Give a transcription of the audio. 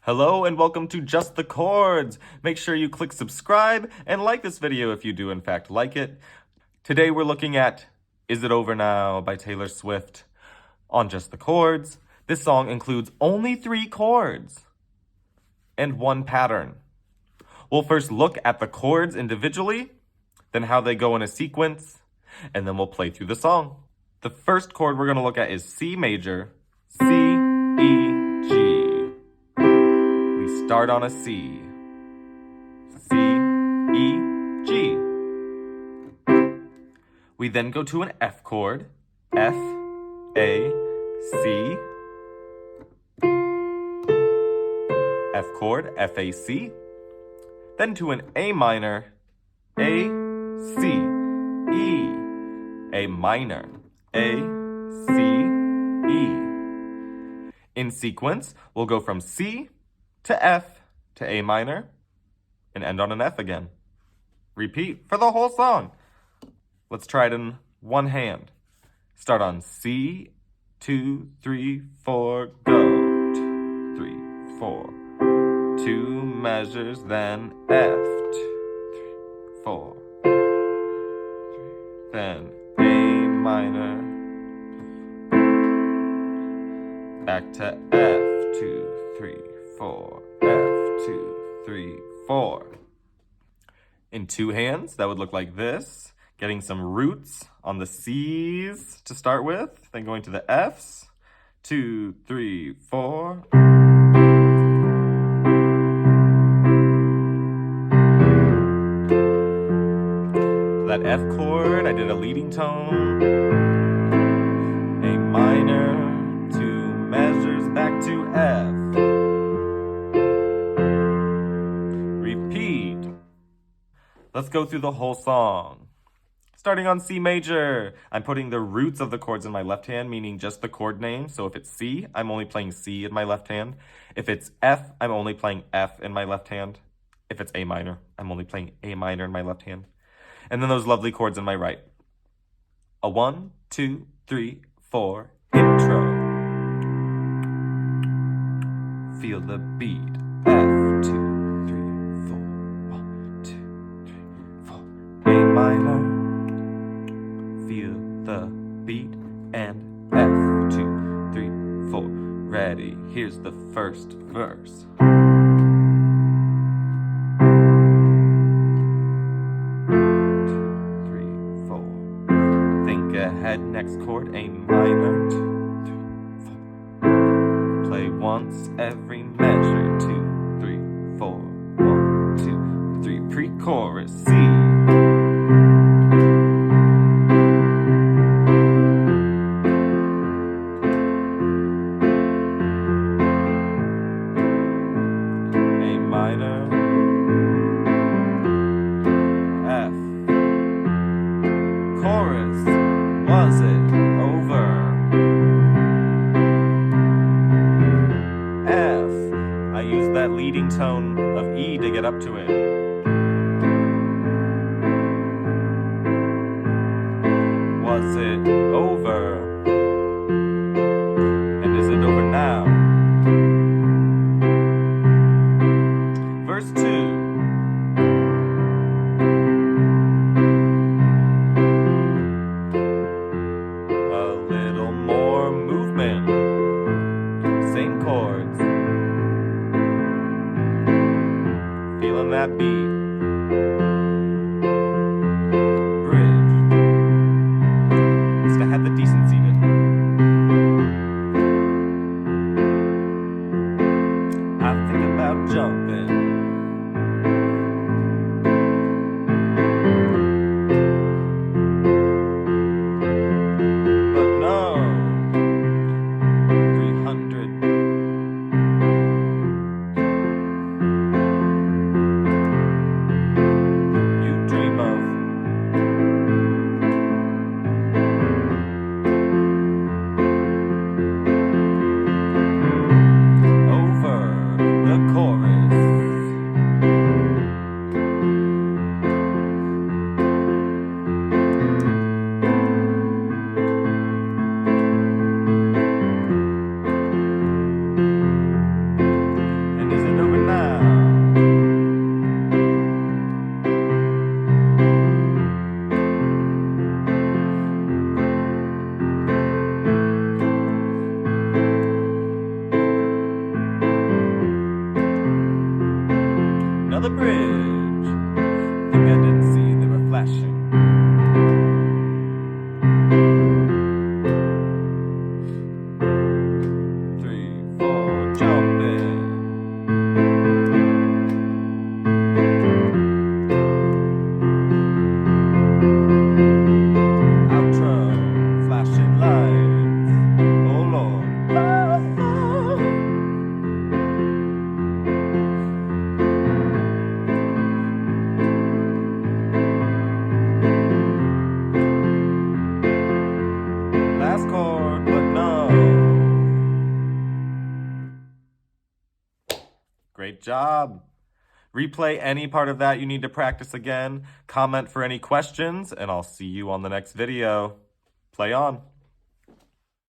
Hello and welcome to Just the Chords. Make sure you click subscribe and like this video if you do in fact like it. Today we're looking at Is It Over Now by Taylor Swift on Just the Chords. This song includes only 3 chords and 1 pattern. We'll first look at the chords individually, then how they go in a sequence, and then we'll play through the song. The first chord we're going to look at is C major, C, E, G. We start on a C. C, E, G. We then go to an F chord, F, A, C. F chord, F, A, C. Then to an A minor, A, C, E. A minor, A, C, E. In sequence, we'll go from C to F to A minor and end on an F again. Repeat for the whole song. Let's try it in one hand. Start on C, 2, 3, 4, go. 2, 3, 4. 2 measures, then F. 2, 3, 4. Then A minor. Back to F. 2, 3, 4. F. 2, 3, 4. In 2 hands, that would look like this. Getting some roots on the C's to start with, then going to the F's. 2, 3, 4. That F chord, I did a leading tone, A minor, 2 measures, back to F. Repeat. Let's go through the whole song. Starting on C major, I'm putting the roots of the chords in my left hand, meaning just the chord name. So if it's C, I'm only playing C in my left hand. If it's F, I'm only playing F in my left hand. If it's A minor, I'm only playing A minor in my left hand. And then those lovely chords in my right. A 1, 2, 3, 4, intro. Feel the beat. F, 2, 3, 4. 1, 2, 3, 4. A minor. Feel the beat. And F, 2, 3, 4. Ready, here's the first verse. Ahead, next chord, A minor, 2, 3, 4. Play once every measure, 2, 3, 4. 1, 2, 3. Pre-chorus, C. A minor, F. Chorus. Was it over? F. I used that leading tone of E to get up to it. Was it over? And is it over now? Verse 2. Same chords. Feeling that beat. bridge. Think I didn't see they were flashing. 3, 4, jumping. Outro, flashing lights. Oh Lord. Last chord, but no. Great job. Replay any part of that you need to practice again. Comment for any questions, and I'll see you on the next video. Play on.